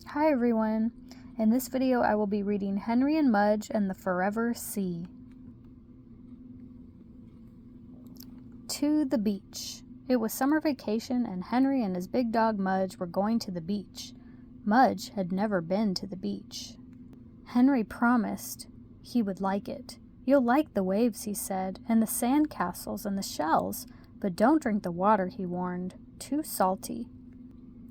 Hi everyone! In this video I will be reading Henry and Mudge and the Forever Sea. To the beach. It was summer vacation and Henry and his big dog Mudge were going to the beach. Mudge had never been to the beach. Henry promised he would like it. "You'll like the waves," he said, "and the sand castles and the shells, but don't drink the water," he warned. "Too salty."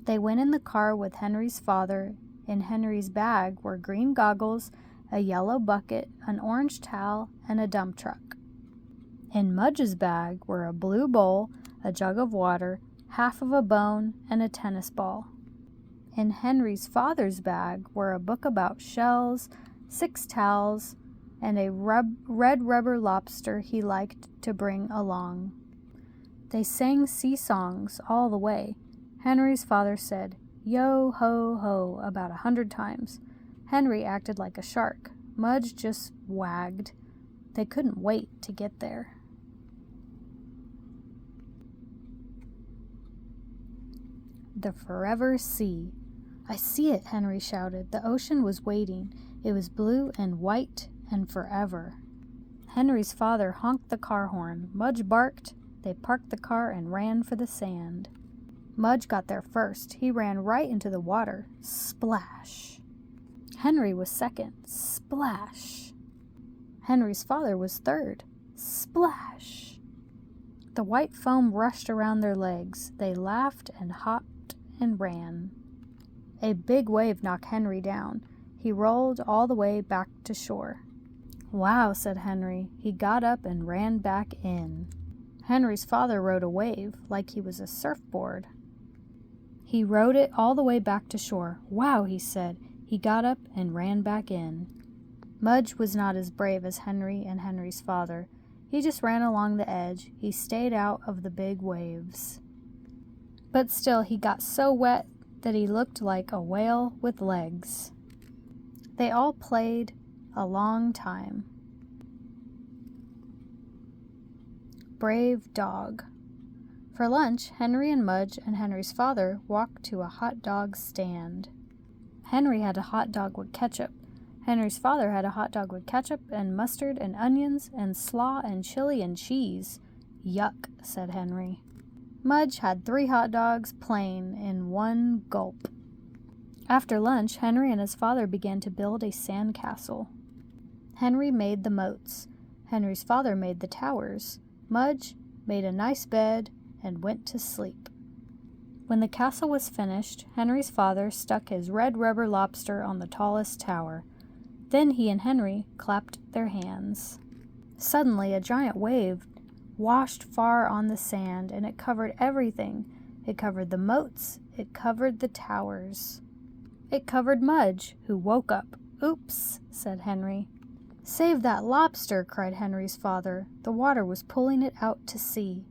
They went in the car with Henry's father. In Henry's bag were green goggles, a yellow bucket, an orange towel, and a dump truck. In Mudge's bag were a blue bowl, a jug of water, half of a bone, and a tennis ball. In Henry's father's bag were a book about shells, 6 towels, and a red rubber lobster he liked to bring along. They sang sea songs all the way. Henry's father said, "Yo, ho, ho," about 100 times. Henry acted like a shark. Mudge just wagged. They couldn't wait to get there. The Forever Sea. "I see it," Henry shouted. The ocean was waiting. It was blue and white and forever. Henry's father honked the car horn. Mudge barked. They parked the car and ran for the sand. Mudge got there first. He ran right into the water. Splash. Henry was second. Splash. Henry's father was third. Splash. The white foam rushed around their legs. They laughed and hopped and ran. A big wave knocked Henry down. He rolled all the way back to shore. "Wow," said Henry. He got up and ran back in. Henry's father rode a wave like he was a surfboard. He rode it all the way back to shore. "Wow," he said. He got up and ran back in. Mudge was not as brave as Henry and Henry's father. He just ran along the edge. He stayed out of the big waves. But still, he got so wet that he looked like a whale with legs. They all played a long time. Brave dog. For lunch, Henry and Mudge and Henry's father walked to a hot dog stand. Henry had a hot dog with ketchup. Henry's father had a hot dog with ketchup and mustard and onions and slaw and chili and cheese. "Yuck," said Henry. Mudge had 3 hot dogs plain in one gulp. After lunch, Henry and his father began to build a sand castle. Henry made the moats. Henry's father made the towers. Mudge made a nice bed and went to sleep. When the castle was finished, Henry's father stuck his red rubber lobster on the tallest tower. Then he and Henry clapped their hands. Suddenly, a giant wave washed far on the sand, and it covered everything. It covered the moats. It covered the towers. It covered Mudge, who woke up. "Oops," said Henry. "Save that lobster," cried Henry's father. The water was pulling it out to sea.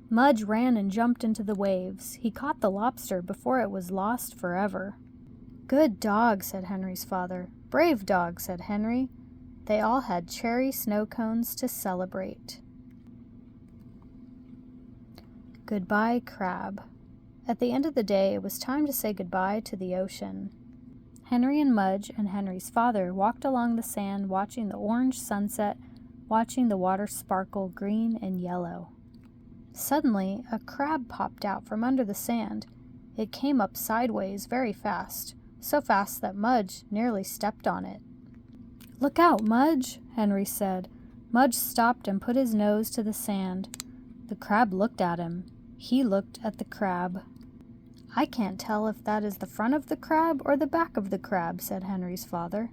Mudge ran and jumped into the waves. He caught the lobster before it was lost forever. "Good dog," said Henry's father. "Brave dog," said Henry. They all had cherry snow cones to celebrate. Goodbye, crab. At the end of the day, it was time to say goodbye to the ocean. Henry and Mudge and Henry's father walked along the sand, watching the orange sunset, watching the water sparkle green and yellow. Suddenly, a crab popped out from under the sand. It came up sideways very fast, so fast that Mudge nearly stepped on it. "Look out, Mudge," Henry said. Mudge stopped and put his nose to the sand. The crab looked at him. He looked at the crab. "I can't tell if that is the front of the crab or the back of the crab," said Henry's father.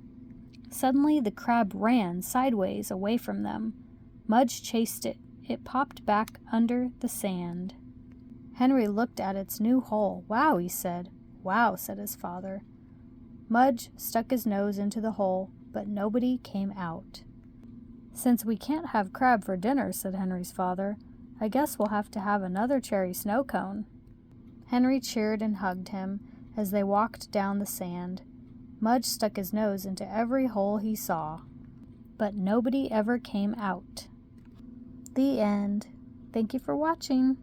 Suddenly, the crab ran sideways away from them. Mudge chased it. It popped back under the sand. Henry looked at its new hole. "Wow," he said. "Wow," said his father. Mudge stuck his nose into the hole, but nobody came out. "Since we can't have crab for dinner," said Henry's father, "I guess we'll have to have another cherry snow cone." Henry cheered and hugged him as they walked down the sand. Mudge stuck his nose into every hole he saw, but nobody ever came out. The end. Thank you for watching.